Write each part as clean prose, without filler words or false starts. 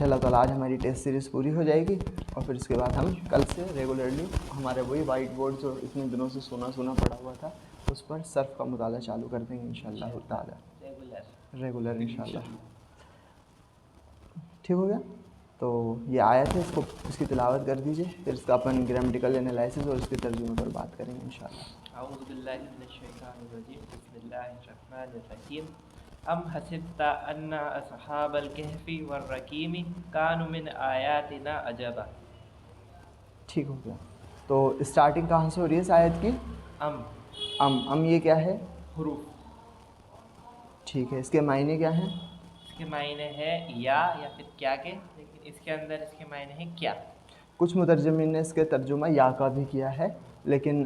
इंशाल्लाह ताला आज हमारी टेस्ट सीरीज़ पूरी हो जाएगी और फिर इसके बाद हम कल से रेगुलरली हमारे वही वाइट बोर्ड जो इतने दिनों से सोना पड़ा हुआ था उस पर सर्फ का मुताला चालू कर देंगे इंशाल्लाह ताला रेगुलर इंशाल्लाह। ठीक हो गया। तो ये आयत है, इसकी तिलावत कर दीजिए, फिर इसका अपन ग्रामेटिकल एनालिसिस और इसके तर्जुमे पर बात करेंगे इंशाल्लाह। औज़ु बिल्लाहि मिनश शैतानिर रजीम, बिस्मिल्लाहिर रहमानिर रहीम। अम हसिबता अन्ना अस्हाबल कहफी वर रकीमी कानु मिन आयातिना अजबा। ठीक हो गया। तो स्टार्टिंग कहाँ से हो रही है इस आयत की? अम ये क्या है? हुरूफ। ठीक है, इसके मायने क्या हैं? इसके मायने है या फिर क्या के, लेकिन इसके अंदर इसके मायने है क्या। कुछ मुतरजमीन ने इसके तर्जुमा या का भी किया है, लेकिन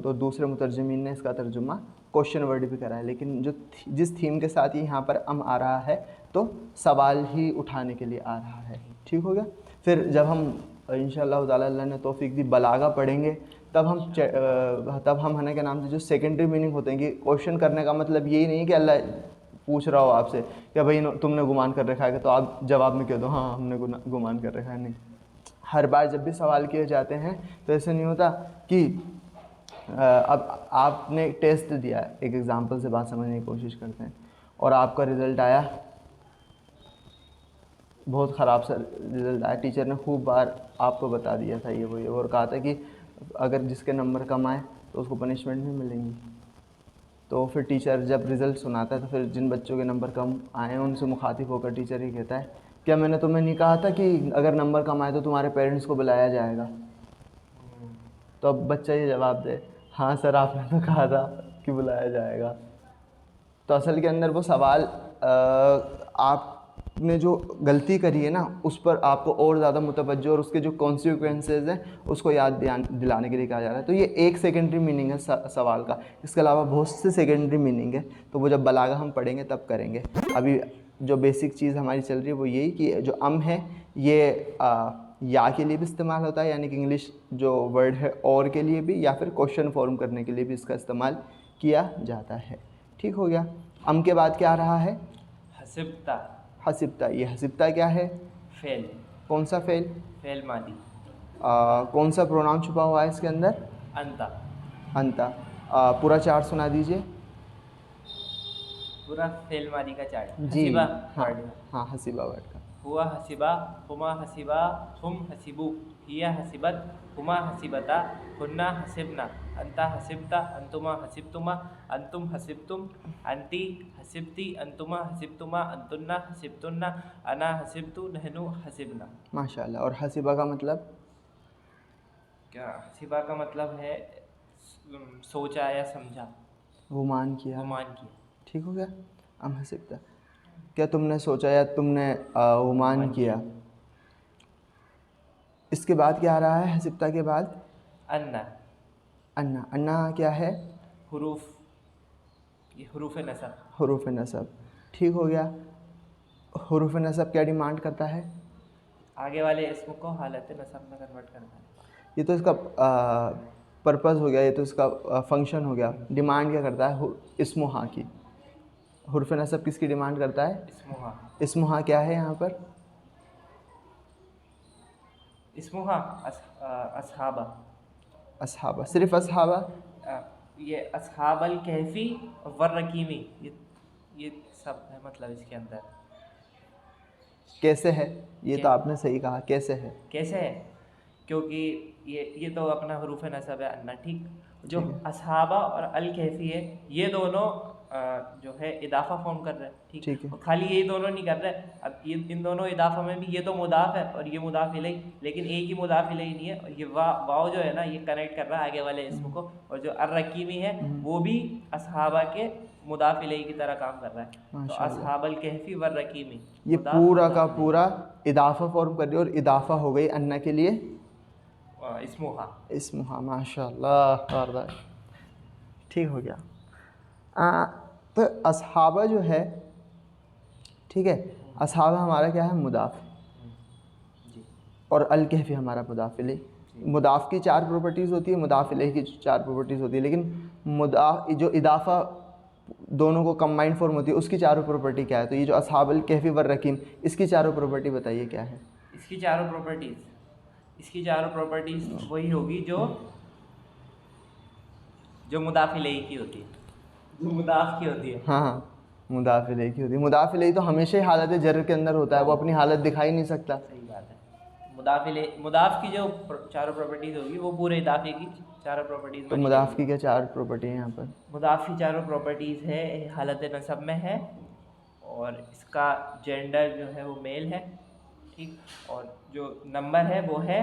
तो दूसरे मुतरजमीन ने इसका तर्जुमा क्वेश्चन वर्ड भी करा है, लेकिन जिस थीम के साथ ही यहाँ पर अम आ रहा है तो सवाल ही उठाने के लिए आ रहा है। ठीक हो गया। फिर जब हम इंशाअल्लाह ताला अल्लाह ने तौफीक दी बलागा पढ़ेंगे तब हम है ना क्या नाम से जो सेकेंडरी मीनिंग होते हैं कि क्वेश्चन करने का मतलब यही नहीं है कि अल्लाह पूछ रहा हो आपसे कि भाई तुमने गुमान कर रखा है, तो आप जवाब में कह दो हाँ हमने गुमान कर रखा है। नहीं, हर बार जब भी सवाल किए जाते हैं तो ऐसे नहीं होता कि अब आपने टेस्ट दिया, एक एग्ज़ाम्पल से बात समझने की कोशिश करते हैं और आपका रिज़ल्ट आया बहुत ख़राब सा रिज़ल्ट आया, टीचर ने खूब बार आपको बता दिया था ये वो और कहा था कि अगर जिसके नंबर कम आए तो उसको पनिशमेंट नहीं मिलेंगी। तो फिर टीचर जब रिज़ल्ट सुनाता है तो फिर जिन बच्चों के नंबर कम आए हैं उनसे मुखातिब होकर टीचर ही कहता है क्या मैंने तुम्हें नहीं कहा था कि अगर नंबर कम आए तो तुम्हारे पेरेंट्स को बुलाया जाएगा। तो अब बच्चा ये जवाब दे हाँ सर आपने तो कहा था कि बुलाया जाएगा। तो असल के अंदर वो सवाल आपने जो गलती करी है ना उस पर आपको और ज़्यादा मुतवज्जो और उसके जो कॉन्सिक्वेंसेस हैं उसको याद दिलाने के लिए कहा जा रहा है। तो ये एक सेकेंडरी मीनिंग है सवाल का, इसके अलावा बहुत से सेकेंडरी मीनिंग है, तो वो जब बलागा हम पढ़ेंगे तब करेंगे। अभी जो बेसिक चीज़ हमारी चल रही है वो यही कि जो अम है ये या के लिए भी इस्तेमाल होता है, यानी कि इंग्लिश जो वर्ड है और के लिए भी, या फिर क्वेश्चन फॉर्म करने के लिए भी इसका इस्तेमाल किया जाता है। ठीक हो गया। अम के बाद क्या आ रहा है? हसिबता। हसिबता, ये हसिबता क्या है? फेल। कौन सा फेल? फेल मादी। कौन सा प्रोनाउन छुपा हुआ है इसके अंदर? अंता। अंता। पूरा चार्ट सुना दीजिए। पूरा फेल मादी का चार्ट जी। हसीबा हाँ हाँ, हसीबा वर्ड का। हुआ हसीबा, हुमा हसीबा, हुम हसीबू, हिया हसीबत, हुमा हसीबता, हुन्ना हसिबना, अंता हसिबता, अंतुमा हसिबतुमा, अंतुम हसिबतुम, अंती हसिबती, अंतुमा हसिबतुमा, अंतुन्ना हसिबतुन्ना, अना हसिबतु, नहनु हसिबना। माशाल्लाह। और हसीबा का मतलब क्या? हसीबा का मतलब है सोचा या समझा, गुमान किया। गुमान किया। ठीक हो गया। अम हसीबता, क्या तुमने सोचा या तुमने गुमान किया। इसके बाद क्या आ रहा है हसीबता के बाद? अन्ना। अन्ना। अन्ना क्या है? हुरूफ, ये हुरूफ नसब। हुरूफ नसब। ठीक हो गया। हुरूफ नसब क्या डिमांड करता है? आगे वाले इसम को हालत नसब में कन्वर्ट करना है। ये तो इसका पर्पज़ हो गया, ये तो इसका फंक्शन हो गया। डिमांड क्या करता है? इस्मुहा की। हुरूफ नसब किसकी डिमांड करता है? इस्मुहा। इस्मुहा क्या है यहाँ पर? इस्मुहा असहाबा। असहाबा, सिर्फ असहाबा? ये असहाबल कहफी वर रकीमी, ये सब है मतलब इसके अंदर। कैसे है? ये तो आपने सही कहा, कैसे है? कैसे है क्योंकि ये तो अपना हरूफ नसब है अन्ना। ठीक, जो असहाबा और अल कहफी है ये दोनों जो है इदाफ़ा फॉर्म कर रहे हैं। ठीक है। और खाली ये दोनों नहीं कर रहे, अब ये इन दोनों इदाफ़ा में भी ये तो मुदाफ़ है और ये मुदाफ़ इलैह, लेकिन एक ही मुदाफ़ इलैह नहीं है। और ये वाव जो है ना ये कनेक्ट कर रहा है आगे वाले इसम को, और जो अर रकीमी है वो भी असहाबा के मुदाफ़ इलैह की तरह काम कर रहा है। तो असहाबल कहफी वर रकीमी, ये पूरा का पूरा इदाफ़ा फॉर्म कर रही है और इदाफ़ा हो गई अन्ना के लिए इस्मुहा। इस्मुहा, माशाल्लाह। ठीक हो गया। तो असहाबा जो है, ठीक है, असहाबा हमारा क्या है? मुदाफ़, और अल कहफी हमारा मुदाफ़ इलैह। मुदाफ़ की 4 प्रॉपर्टीज़ होती है, मुदाफ़ इलैह की 4 प्रॉपर्टीज़ होती है, लेकिन जो इदाफ़ा दोनों को कंबाइंड फॉर्म होती है, उसकी चारों प्रॉपर्टी क्या है? तो ये जो अस्हाबुल कहफी वर रकीम, इसकी चारों प्रॉपर्टी बताइए क्या है? इसकी चारों प्रॉपर्टीज वही होगी जो मुदाफ इलैही की होती है, जो मुदाफ की होती है। हाँ हाँ, मुदाफ इलैही की होती है। मुदाफ इलैही तो हमेशा ही हालत जर के अंदर होता है, वो अपनी हालत दिखाई नहीं सकता। सही बात है। मुदाफ की जो चारों प्रॉपर्टीज होगी वो पूरे इदाफे की चारों प्रॉपर्टीज। तो मुदाफ की क्या चार प्रॉपर्टी है यहाँ पर? मुदाफ की चारों प्रॉपर्टीज है, हालत नसब में है, और इसका जेंडर जो है वो मेल है, ठीक, और जो नंबर है वो है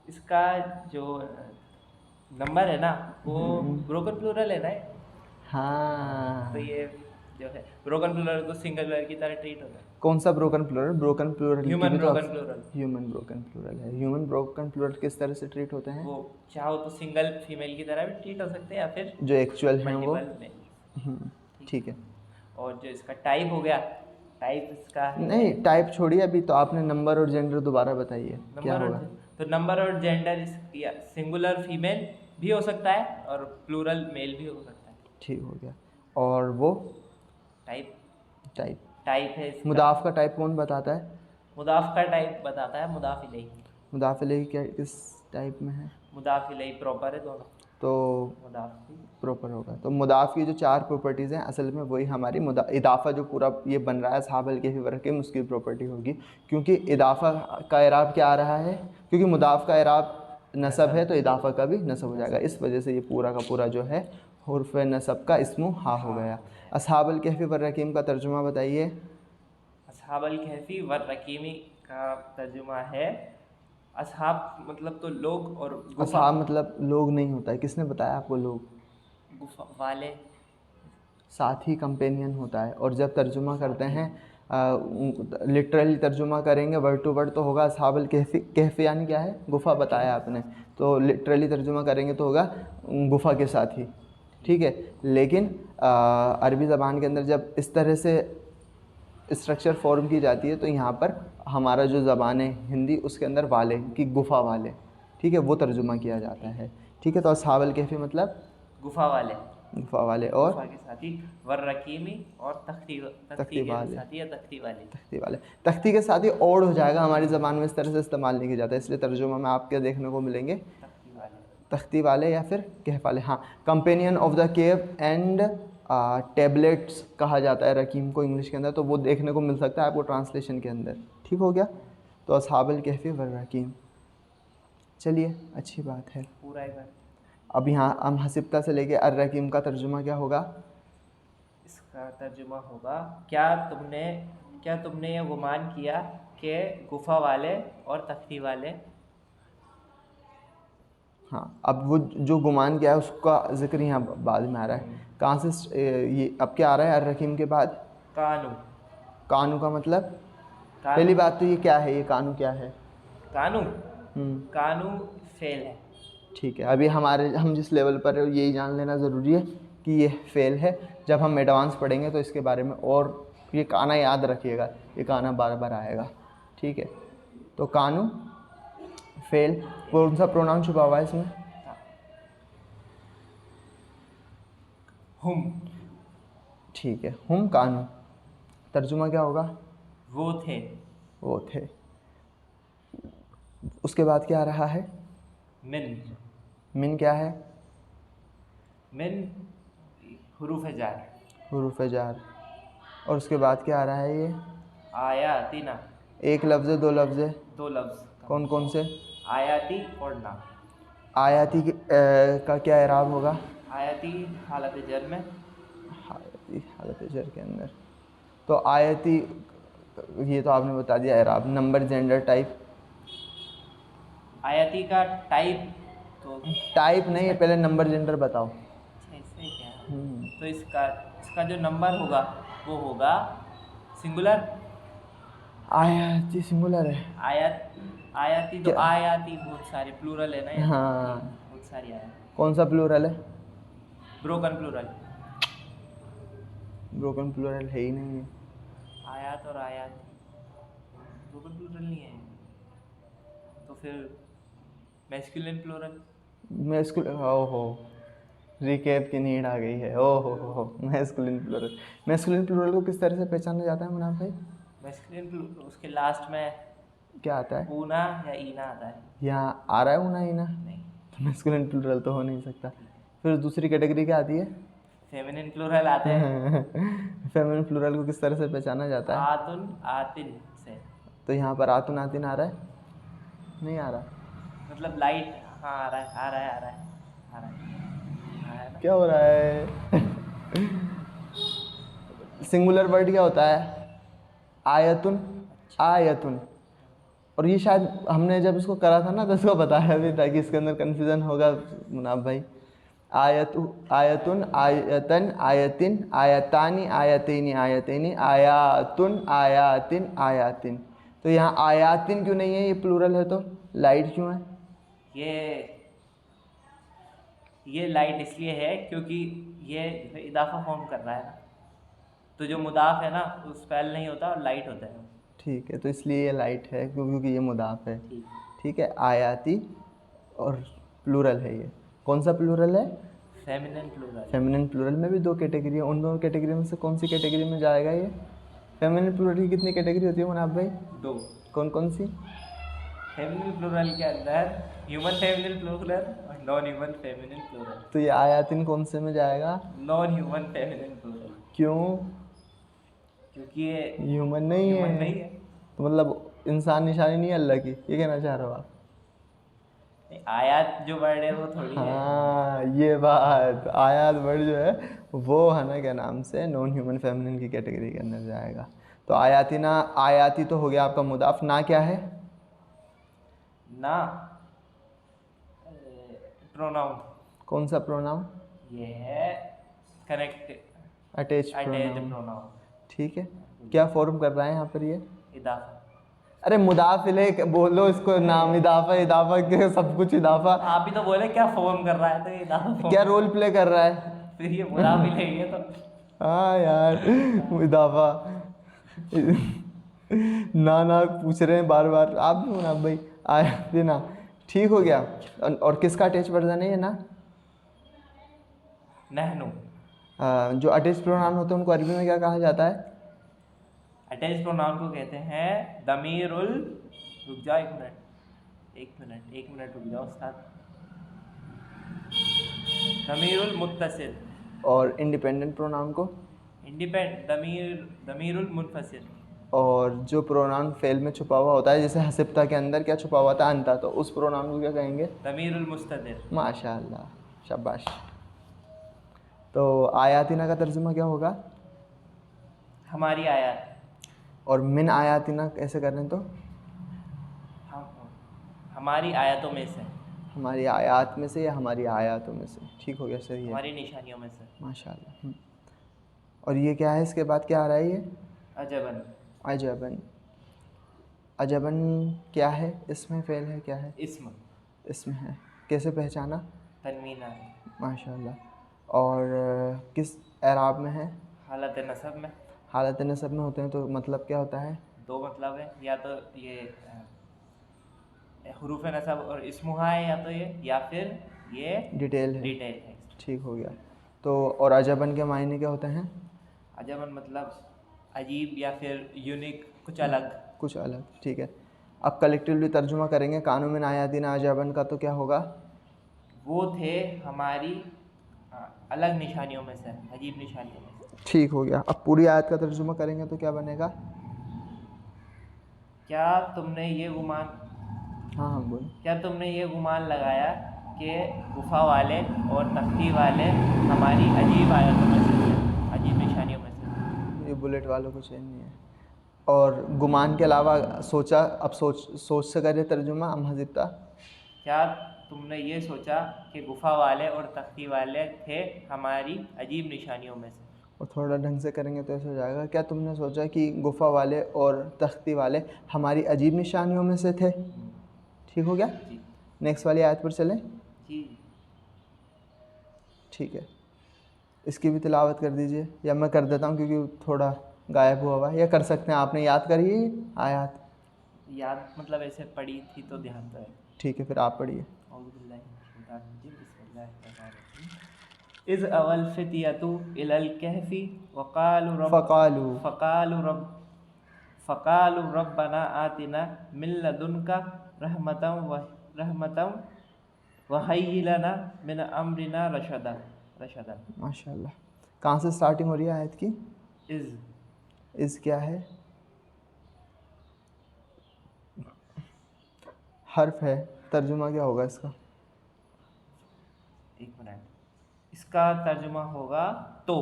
इसका जो नंबर है ना वो ब्रोकन प्लूरल है ना। हाँ, तो ये जो है ब्रोकन प्लूरल को सिंगुलर की तरह ट्रीट होता है। कौन सा broken plural? Broken plural human broken plural. Human broken plural है। ह्यूमन ब्रोकन प्लूरल किस तरह से ट्रीट होते हैं? वो चाहो तो सिंगल फीमेल की तरह भी ट्रीट हो सकते हैं, या फिर जो एक्चुअल है वो। ठीक है। और जो इसका टाइप हो गया, टाइप इसका नहीं, टाइप छोड़िए अभी, तो आपने नंबर और जेंडर दोबारा बताइए क्या होगा? तो नंबर और जेंडर सिंगुलर फीमेल भी हो सकता है और प्लूरल मेल भी हो सकता है। ठीक हो गया। और वो टाइप है इसका। मुदाफ का टाइप कौन बताता है? मुदाफ का टाइप बताता है मुदाफ इलैही। मुदाफ इलैही क्या किस टाइप में है? मुदाफ इलैही प्रॉपर है दोनों, तो मुदाफ भी प्रॉपर होगा। तो मुदाफ की जो चार प्रॉपर्टीज़ हैं असल में वही हमारी इदाफ़ा जो पूरा ये बन रहा है अस्हाबुल कहफी वर रकीम, उसकी प्रॉपर्टी होगी। क्योंकि इदाफ़ा का इराब क्या आ रहा है? क्योंकि मुदाफ का इराब नसब है, तो इदाफ़ा का भी नसब हो जाएगा। इस वजह से ये पूरा का पूरा जो है हुर्फ़ नसब का इस्मु हा हो गया। अस्हाबुल कहफी वर रकीम का तर्जुमा बताइए। अस्हाबुल कहफी वर रकीमी का तर्जुमा है, असहाब मतलब तो लोग, और असहाब मतलब लोग नहीं होता है। किसने बताया आपको लोग? गुफा वाले, साथी, कंपेनियन होता है। और जब तर्जुमा करते हैं लिटरली तर्जुमा करेंगे वर्ड टू वर्ड तो होगा अस्हाबुल कहफी यानी क्या है? गुफ़ा बताया आपने, तो लिटरली तर्जुमा करेंगे तो होगा गुफ़ा के साथी। ठीक है। लेकिन अरबी ज़बान के अंदर जब इस तरह से स्ट्रक्चर फॉर्म की जाती है तो यहाँ पर हमारा जो ज़बान है हिंदी, उसके अंदर वाले की गुफ़ा वाले, ठीक है, वो तर्जुमा किया जाता है। ठीक है। तो अस्हाबुल कहफी मतलब गुफा वाले, गुफ़ा वाले, और गुफा के साथी, वर रकीमी और तख्ती तख्ती वाले, साथी या तख्ती वाले। तख्ती वाले, तख्ती के साथ ही और हो जाएगा, हमारी ज़बान में इस तरह से इस्तेमाल नहीं किया जाता, इसलिए तर्जुमा में आपके देखने को मिलेंगे तख्ती वाले या फिर कहफ वाले। हाँ, companion of the cave and tablets कहा जाता है रकीम को इंग्लिश के अंदर, तो वो देखने को मिल सकता है आपको ट्रांसलेशन के अंदर। ठीक हो गया। तो अस्हाबुल कहफी वर रकीम, चलिए अच्छी बात है। पूरा एक बार अब यहाँ हम हसिब्ता से लेके अर रकीम का तर्जुमा क्या होगा? इसका तर्जुमा होगा, क्या तुमने ये गुमान किया कि गुफा वाले और तख्ती वाले। हाँ, अब वो जो गुमान किया है उसका जिक्र यहाँ बाद में आ रहा है। कहाँ से ये अब क्या आ रहा है? अर रकीम के बाद कानू। कानू का मतलब, पहली बात तो ये क्या है? ये कानू क्या है? कानू फेल है। ठीक है। अभी हम जिस लेवल पर है यही जान लेना ज़रूरी है कि ये फेल है। जब हम एडवांस पढ़ेंगे तो इसके बारे में, और ये काना याद रखिएगा, ये काना बार बार आएगा। ठीक है। तो कानू फेल, कौन सा प्रोनाउन छुपा हुआ है इसमें? हुम। ठीक है, हुम कानू, तर्जुमा क्या होगा? वो थे। उसके बाद क्या आ रहा है? मिन क्या है? मिन हुरूफ जार। और उसके बाद क्या आ रहा है? ये आयाती ना। एक लफ्ज़ है, दो लफ्ज़ है? दो लफ्ज़। कौन कौन से? आयाती और ना। आयाती का क्या इराब होगा? आयाती हालत जर में, हालत जर के अंदर। तो आयती, ये तो आपने बता दिया इराब। Number, gender, type. आयती का टाइप तो टाइप नहीं है, पहले नंबर जेंडर बताओ। ऐसे क्या? तो इसका जो नंबर होगा वो होगा सिंगुलर। आयती सिंगुलर है। आयती तो आयाती बहुत सारे प्लूरल है ना। हाँ, बहुत सारी आयत। कौन सा प्लूरल है? Broken plural. ब्रोकन प्लूरल है ही नहीं है। आयात और आयात ब्रोकन प्लूरल नहीं है, तो फिर मैस्कुलिन प्लूरल। ओहो, रिकेप की नीड आ गई है। ओहो मैस्कुलिन प्लूरल। मैस्कुलिन प्लूरल को किस तरह से पहचाना जाता है मुनाफ भाई? मैस्कुलिन उसके लास्ट में क्या आता है? ऊना या ईना आता है। यहाँ आ रहा है ऊना ईना? नहीं। तो मैस्कुलिन प्लूरल तो हो नहीं सकता। फिर दूसरी कैटेगरी क्या आती है? फेमिनिन प्लूरल आते हैं। फेमिनिन प्लूरल को किस तरह से पहचाना जाता है? आतुन आतिन से। तो यहाँ पर आतुन आतिन आ रहा है? नहीं आ रहा? मतलब लाइट, हाँ आ रहा है आ रहा है आ रहा है आ रहा है ना? क्या हो रहा है? सिंगुलर वर्ड क्या होता है? आयतुन। आयतुन। और ये शायद हमने जब इसको करा था ना तो इसको बताया भी था कि इसके अंदर कन्फ्यूज़न होगा मुनाफ भाई। आयतुन आयतन आयतिन आयतानी आयतेनी आयतेनी आयातुन आयातिन आयातिन। तो यहाँ आयातिन क्यों नहीं है? ये प्लूरल है तो लाइट क्यों है? ये लाइट इसलिए है क्योंकि ये इदाफा फॉर्म कर रहा है ना, तो जो मुदाफ है ना उस फैल नहीं होता और लाइट होता है। ठीक है, तो इसलिए ये लाइट है क्योंकि ये मुदाफ है। ठीक। ठीक है, आयाती और प्लूरल है। ये कौन सा प्लूरल है? Feminine plural. फेमिनिन प्लूरल में भी दो कैटेगरी है। उन दोनों कैटेगरी में से कौन सी कैटेगरी में जाएगा ये? फेमिनिन प्लूरल की कितनी कैटेगरी होती है मुनाफ भाई? 2। कौन कौन सी? फेमिनिन प्लूरल के अंदर ह्यूमन फेमिनिन प्लूरल और नॉन ह्यूमन फेमिनिन प्लूरल। तो ये आयातिन कौन से में जाएगा? Non human feminine plural. क्यों? क्योंकि ये ह्यूमन नहीं है। नहीं है। तो मतलब इंसान निशानी नहीं है अल्लाह की, ये कहना चाह रहे हो आप? आयात जो वर्ड है वो थोड़ी है। हाँ, ये बात। आयात वर्ड जो है वो है ना क्या नाम से नॉन ह्यूमन फेमिनिन की कैटेगरी के अंदर जाएगा। तो आयाती ना, आयाती तो हो गया आपका मुदाफ। ना क्या है? ना प्रोनाउन। कौन सा प्रोनाउन? ये है करेक्ट अटैच प्रोनाउन। ठीक है, क्या फॉर्म कर रहा है यहाँ पर ये? इदाफा। अरे मुदाफ इलेह बोलो इसको नाम। इदाफा इदाफा के सब कुछ इदाफा। आप ही तो बोले क्या फॉर्म कर रहा है, तो ये इदाफा क्या रोल प्ले कर रहा है? फिर ये मुदाफ इलेह ही है तो। हाँ यार, इदाफा। ना पूछ रहे हैं बार बार आप भी मुनाफ भाई। आया ना, ठीक हो गया। और किसका अटैच वर्जन है ये ना? नहनु। जो अटैच प्रोनाउन होते हैं उनको अरबी में क्या कहा जाता है? अटैच प्रोनाउन को कहते हैं दमीरुल, रुक जाओ एक मिनट रुक जाओ उस्ताद। दमीरुल मुत्तसिल। और इंडिपेंडेंट प्रोनाउन को? दमीरुल मुनफसिल। और जो प्रोनाउन फेल में छुपा हुआ होता है, जैसे हसिब्ता के अंदर क्या छुपा हुआ था? अंता, तो उस प्रोनाउन को क्या कहेंगे? दमीरुल मुस्ततिर। माशाअल्लाह, शाबाश। तो आयातिना का तर्जुमा क्या होगा? हमारी आयत। और मिन आयातिना कैसे कर रहे हैं? तो हमारी आयतों में से। हमारी आयात में से या हमारी आयातों में से? ठीक हो गया, सही है। हमारी निशानियों में से। माशाअल्लाह। और ये क्या है? इसके बाद क्या आ रहा है? ये अजबन। अजबन। अजबन क्या है? इसमें फेल है? क्या है? इसम है। कैसे पहचाना? तनवीना है। माशाअल्लाह। और किस एराब में है? हालत नसब में। हालत नसब में होते हैं, तो मतलब क्या होता है? 2 मतलब है, या तो ये हुरूफ नसब और इस्मुहा है, या तो ये, या फिर ये डिटेल है। ठीक हो गया। तो और अजबन के मायने क्या होते हैं? अजबन मतलब अजीब या फिर यूनिक, कुछ अलग। ठीक है। अब कलेक्टिवली तर्जुमा करेंगे कानून में आयातिना अजबन का, तो क्या होगा? वो थे हमारी अलग निशानियों में से, अजीब निशानियों में से। ठीक हो गया। अब पूरी आयत का तर्जुमा करेंगे तो क्या बनेगा? क्या तुमने ये गुमान, हाँ बोलो। क्या तुमने ये गुमान लगाया कि गुफा वाले और तख्ती वाले हमारी अजीब आयतों में से, अजीब निशानियों में से? ये बुलेट वालों को चैन नहीं है। और गुमान के अलावा सोचा, अब सोच से करे तर्जुमा हम हज़िब्ता। क्या तुमने ये सोचा कि गुफा वाले और तख्ती वाले थे हमारी अजीब निशानियों में से? और थोड़ा ढंग से करेंगे तो ऐसे हो जाएगा, क्या तुमने सोचा कि गुफा वाले और तख्ती वाले हमारी अजीब निशानियों में से थे? ठीक हो गया। नेक्स्ट वाली आयत पर चलें। जी ठीक है, इसकी भी तिलावत कर दीजिए, या मैं कर देता हूँ क्योंकि थोड़ा गायब हुआ हुआ है, या कर सकते हैं आपने याद करिए आयत। याद मतलब ऐसे पढ़ी थी तो ध्यान तो है। ठीक है, फिर आप पढ़िए। इज़ अवल फितियतु इलल कहफी फ़क़ालू रब्बना आतिना मिन लदुनका रहमतम व हय्यि लना मिन अम्रिना रशदा। माशाल्लाह। कहाँ से स्टार्टिंग हो रही है आयत की? इज़ क्या है? हर्फ है। तर्जुमा क्या होगा इसका? एक मिनट, इसका तर्जुमा होगा तो।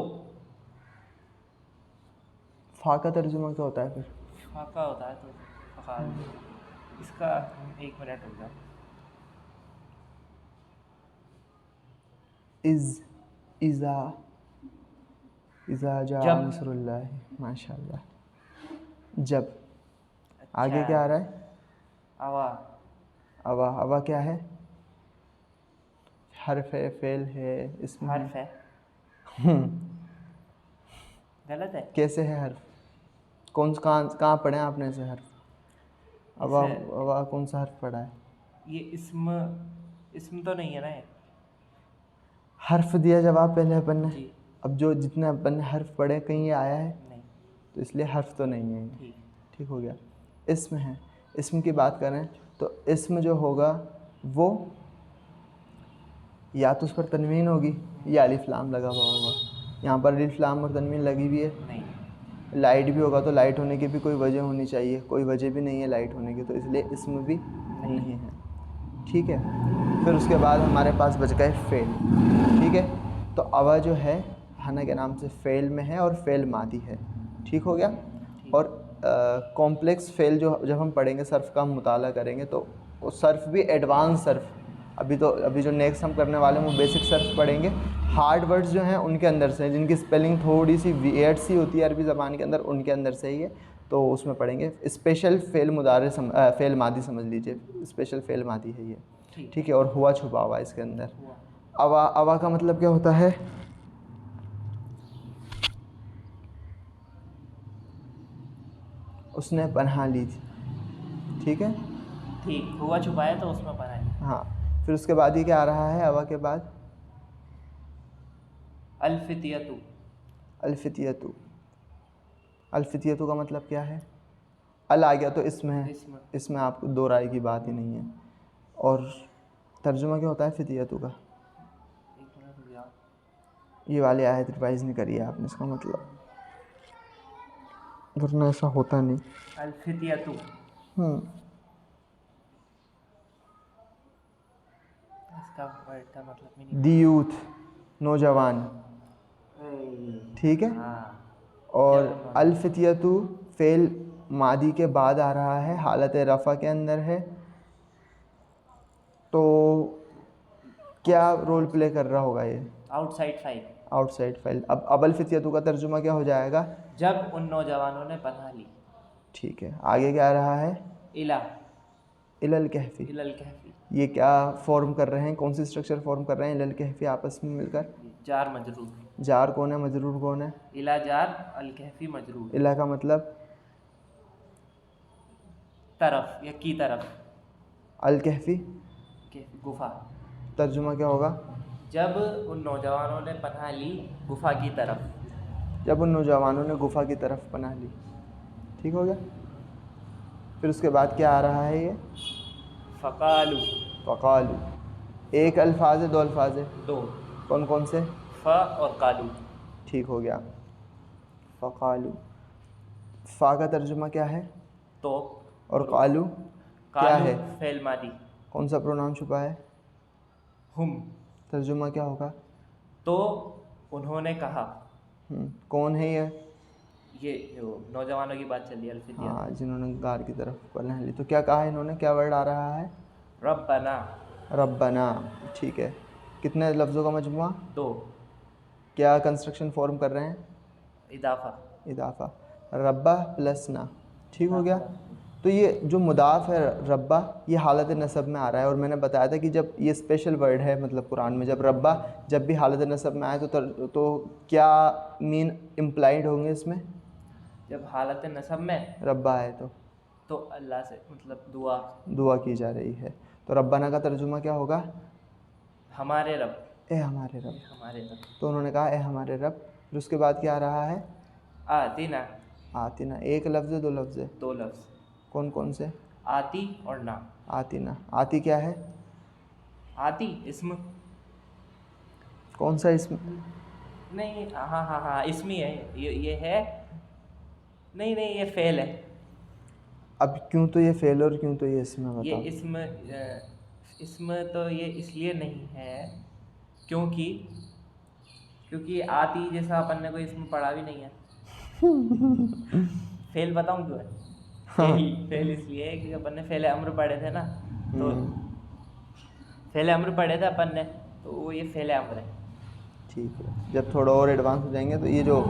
फा का तर्जुमा क्या होता है फिर? फा का होता है तो फ़क़ाल। इसका एक मिनट हो गया। इज़ा जा नसरुल्लाह। माशाल्लाह। जब। अच्छा, आगे क्या आ रहा है? अवा। अवा क्या है? हर्फ है, फेल है, इसमें हर्फ है। गलत है? कैसे है हर्फ? कहाँ पढ़े हैं आपने ऐसे हर्फ? अवा कौन सा हर्फ पढ़ा है? ये इसम तो नहीं है ना ये? हर्फ दिया जवाब पहले अपन ने। जी। अब जो जितने अपन ने हर्फ पढ़े कहीं ये आया है? नहीं। तो इसलिए हर्फ तो नहीं है। ठीक हो गया। इसम है। इसम की बात करें तो इसम जो होगा वो या तो उस पर तनवीन होगी या अलिफ लाम लगा हुआ होगा। यहाँ पर अलिफ लाम और तनवीन लगी हुई है? नहीं। लाइट भी होगा तो लाइट होने की भी कोई वजह होनी चाहिए, कोई वजह भी नहीं है लाइट होने की, तो इसलिए इसमें भी नहीं है। ठीक है। फिर उसके बाद हमारे पास बच गए फ़ेल। ठीक है। तो अवा जो है हना के नाम से फ़ेल में है और फ़ेल मादी है। ठीक हो गया। और कॉम्प्लेक्स फ़ेल जो जब हम पढ़ेंगे, सर्फ का हम मुताला करेंगे तो वो सर्फ भी एडवांस सर्फ, अभी जो नेक्स्ट हम करने वाले हैं वो बेसिक सर्फ पढ़ेंगे। हार्ड वर्ड्स जो हैं उनके अंदर से, जिनकी स्पेलिंग थोड़ी सी वियर्ड सी होती है अरबी ज़बान के अंदर, उनके अंदर से ही है, तो उसमें पढ़ेंगे। स्पेशल फ़ेल मुदारे फ़ेल मादी समझ लीजिए, स्पेशल फ़ेल मादी है ये। ठीक है। और हुआ छुपा हुआ इसके अंदर। अवा का मतलब क्या होता है? उसने पनाह ली थी। ठीक है। ठीक, हुआ छुपा है तो उसमें पनाह ली। हाँ। फिर उसके बाद ये क्या आ रहा है अवा के बाद? अल्फितियतु। अल्फितियतु का मतलब क्या है? अल आ गया तो इसमें है, इसमें आपको दो राय की बात ही नहीं है। और तर्जुमा क्या होता है फितियतु का? ये वाली आयत रिवाइज नहीं करी है आपने, इसका मतलब वरना ऐसा होता नहीं। अल्फितियतु इसका वर्ड का मतलब नहीं। दी यूथ, नौजवान। ठीक है। और अल्फितियतु फ़ेल मादी के बाद आ रहा है, हालत रफ़ा के अंदर है। तो क्या रोल प्ले कर रहा होगा ये? Outside file. अब अल्फितियतु का तर्जुमा क्या हो जाएगा? जब उन नौजवानों ने पनाह ली। ठीक है। आगे क्या आ रहा है? इलल कहफी। ये क्या फॉर्म कर रहे हैं, कौन सी स्ट्रक्चर फॉर्म कर रहे हैं इलल कहफी आपस में मिलकर? जार मजरूर। जार कौन है, मजरूर कौन है? इला जार, अल कहफी मजरूर। इला का मतलब? तरफ या की तरफ। अल कहफी गुफा। तर्जुमा क्या होगा? जब उन नौजवानों ने पनाह ली गुफा की तरफ। जब उन नौजवानों ने गुफा की तरफ पनाह ली। ठीक हो गया। फिर उसके बाद क्या आ रहा है ये? फ़क़ालू। एक अल्फाज है, दो अल्फाज है? दो। कौन कौन से? फ़ और कालू। ठीक हो गया। फ़क़ालू। फ़ा का तर्जुमा क्या है? तो। और कालू क्या है? फ़ेल मादी। कौन सा प्रोनाउन छुपा है? हुम। तर्जुमा क्या होगा? तो उन्होंने कहा। कौन है ये जो नौजवानों की बात चल रही है, हाँ, जिन्होंने गार की तरफ पनाह ली। तो क्या कहा इन्होंने, क्या वर्ड आ रहा है? रब्बना। ठीक है। कितने लफ्ज़ों का मजमुआ? दो। क्या कंस्ट्रक्शन फॉर्म कर रहे हैं? इदाफ़ा। रब्बा प्लस ना। ठीक हो गया। तो ये जो मुदाफ़ है रब्बा, ये हालत नसब में आ रहा है। और मैंने बताया था कि जब ये स्पेशल वर्ड है, मतलब कुरान में जब रब्बा जब भी हालत नसब में आए तो क्या मीन इम्प्लाइड होंगे इसमें? जब हालत नसब में रब्बा है तो अल्लाह से मतलब दुआ की जा रही है। तो रब्बाना का तर्जुमा क्या होगा? हमारे रब, ए हमारे रब। हमारे रब। तो उन्होंने कहा ए हमारे रब। फिर उसके बाद क्या आ रहा है? आतिना। आतिना। एक लफ्ज़ है, दो लफ्ज़ है? दो लफ्ज़। कौन कौन से? आती और ना। आतिना। आती क्या है? आती इसम। कौन सा इसम? नहीं, हाँ हाँ हाँ, इसमी है ये है। नहीं नहीं, ये फेल है। अब क्यों तो ये फेल और क्यों तो ये इसमें ये बताओ। इसमें तो ये इसलिए नहीं है क्योंकि क्योंकि आती जैसा अपन ने कोई इसमें पढ़ा भी नहीं है। फेल बताऊं क्यों है? फेल इसलिए है क्योंकि अपन ने फेल अम्र पढ़े थे ना, तो फेल अम्र पढ़े थे अपन ने, तो वो ये फेल अम्र है। ठीक है, जब थोड़ा और एडवांस हो जाएंगे तो ये जो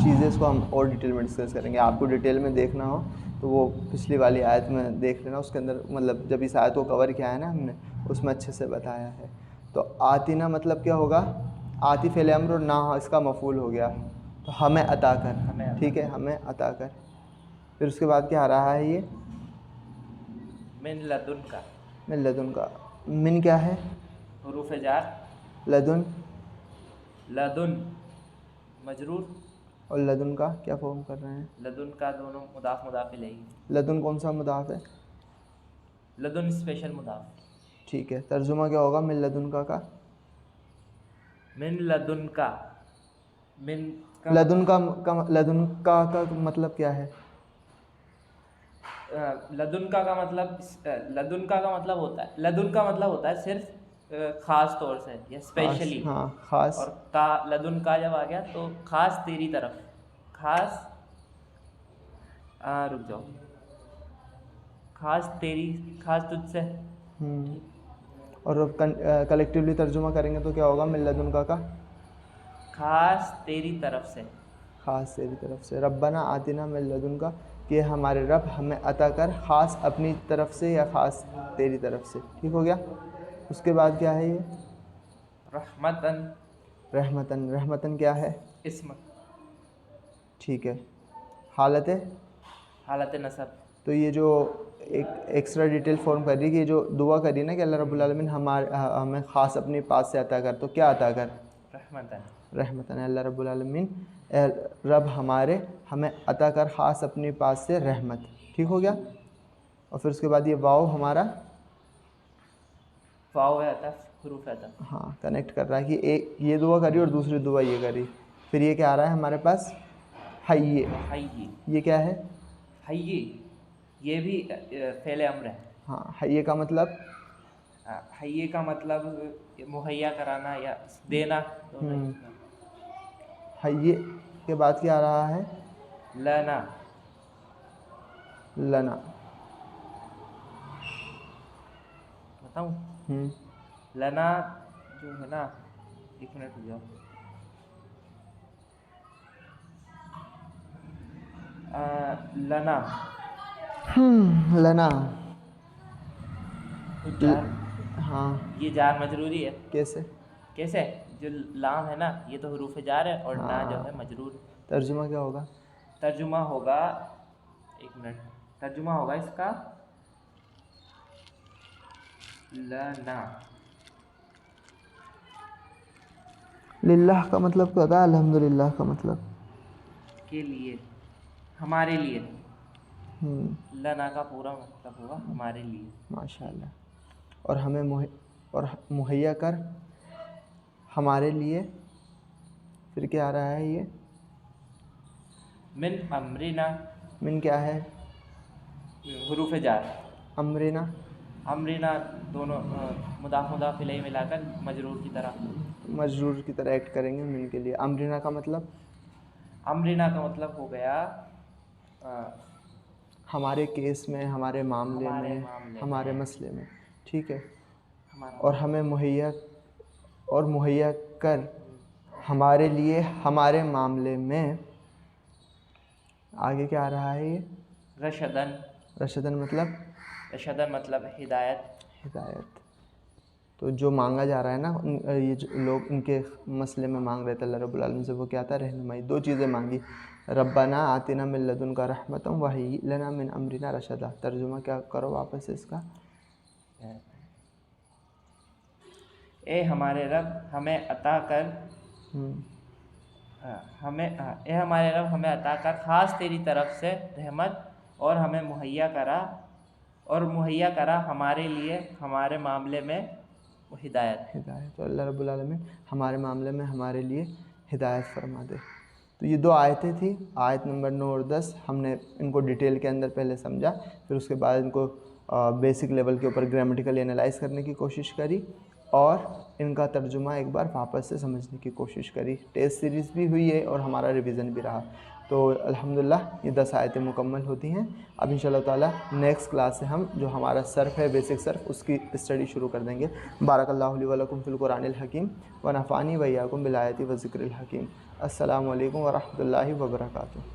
चीज़ें इसको हम और डिटेल में डिस्कस करेंगे। आपको डिटेल में देखना हो तो वो पिछली वाली आयत में देख लेना, उसके अंदर मतलब जब इस आयत को कवर किया है ना हमने, उसमें अच्छे से बताया है। तो आतिना मतलब क्या होगा? आती फ़ेल अम्र और ना इसका मफ़ूल हो गया, तो हमें अता कर। ठीक है, हमें अता कर। फिर उसके बाद क्या आ रहा है? ये मिन लदुन का। मिन लदुन का। मिन क्या है? हुरूफ जार। लदुन? लदुन मजरूर। और लदुन का क्या फॉर्म कर रहे हैं? लदुन का दोनों मुदाफ मुदाफ इलैही। लदुन कौन सा मुदाफ है? लदुन स्पेशल मुदाफ। ठीक है, तर्जुमा क्या होगा मिन लदुन का? मिन लदुन का। मिन का लदुन लदुन का मतलब क्या है? लदुन का मतलब लदुन का मतलब होता है, लदुन का मतलब होता है सिर्फ खास तौर से या स्पेशली। हाँ, खास। और का लदुन का जब आ गया तो खास तेरी तरफ, खास रुक जाओ, खास तेरी, खास तुझसे। और कलेक्टिवली तर्जुमा करेंगे तो क्या होगा मिन लदुन का? खास तेरी तरफ से। ख़ास तेरी तरफ से। रब्बना आतिना मिन लदुन का, कि हमारे रब हमें अता कर, ख़ास अपनी तरफ से या ख़ास तेरी तरफ से। ठीक हो गया। उसके बाद क्या है? ये रहमतन। रहमतन। रहमतन क्या है? इस्म। ठीक है। हालत है? हालत नसब। तो ये जो एक एक्स्ट्रा डिटेल फॉर्म कर रही है कि ये जो दुआ करी ना कि अल्लाह रब्बुल आलमीन हमें ख़ास अपने पास से अता कर, तो क्या अता कर? रहमतन। रहमतन। अल्लाह रब्बुल आलमीन रब हमारे हमें अता कर ख़ास अपने पास से रहमत। ठीक हो गया। और फिर उसके बाद ये वाव हमारा वाव है अतफ, हुरूफ है अतफ। हाँ कनेक्ट कर रहा है कि एक ये दुआ करी और दूसरी दुआ ये करी। फिर ये क्या आ रहा है हमारे पास? हय्ये। हय्ये। ये क्या है? हय्ये ये भी फ़ेल अम्र है। हाँ, हय्ये का मतलब? हय्ये का मतलब मुहैया कराना या देना, दोनों ही। हय्ये के बाद क्या आ रहा है? लना। लना। बताऊँ? लना जो है ना, एक मिनट रुक जाओ। लना। लना। तो जार, हाँ। ये जार मजरूरी है। कैसे? कैसे? जो लाम है ना, ये तो हरूफ जार है, और ना जो हाँ, है मजरूर। तर्जुमा क्या होगा? तर्जुमा होगा, एक मिनट, तर्जुमा होगा इसका लना। लिल्लाह का मतलब क्या होता है? अल्हम्दुलिल्लाह का मतलब? के लिए, हमारे लिए। लना का पूरा मतलब होगा हमारे लिए। माशाल्लाह। और हमें मुहैया कर हमारे लिए। फिर क्या आ रहा है? ये मिन अमरिना। मिन क्या है? हुरूफ जार। अमरिना। अमरिना दोनों मुदाफ मुदाफ इलैहि मिलाकर मजरूर की तरह। मजरूर की तरह एक्ट करेंगे मिन के लिए। अमरिना का मतलब? अमरिना का मतलब हो गया हमारे केस में, हमारे मामले हमारे में, मामले हमारे में, मसले में। ठीक है। हमारा और हमें मुहैया कर हमारे लिए हमारे मामले में। आगे क्या आ रहा है? ये रशदन। रशदन मतलब? रशदन मतलब हिदायत। हिदायत। तो जो मांगा जा रहा है ना, ये जो लोग इनके मसले में मांग रहे थे अल्लाह रब्बुल आलमीन से, वो क्या था? रहनुमाई। दो चीज़ें मांगी, रब्बना आतिना मिन लदुनका रहमतम व हय्यि लना मिन अमरिना रशदा। तर्जुमा क्या करो वापस से इसका? ए हमारे रब हमें अता कर ए हमारे रब हमें अता कर ख़ास तेरी तरफ से रहमत और हमें मुहैया करा हमारे लिए हमारे मामले में हिदायत। तो अल्लाह रब्बुल आलमीन हमारे मामले में हमारे लिए हिदायत फरमा दे। तो ये 2 आयतें थी, आयत नंबर 9 और 10। हमने इनको डिटेल के अंदर पहले समझा, फिर उसके बाद इनको बेसिक लेवल के ऊपर ग्रामेटिकली एनालाइज करने की कोशिश करी और इनका तर्जुमा एक बार वापस से समझने की कोशिश करी। टेस्ट सीरीज़ भी हुई है और हमारा रिवीजन भी रहा। तो अल्हम्दुलिल्लाह ये 10 आयतें मुकम्मल होती हैं। अब इंशाअल्लाह ताला नेक्स्ट क्लास से हम जो हमारा सर्फ है, बेसिक सर्फ, उसकी स्टडी शुरू कर देंगे। बारकल्लाहु ली व लकुम फ़िल कुरानिल हकीम व नफ़ानी व इय्याकुम बिल आयति व ज़िक्रिल हकीम। अस्सलामु अलैकुम व रहमतुल्लाहि व बरकातुहू।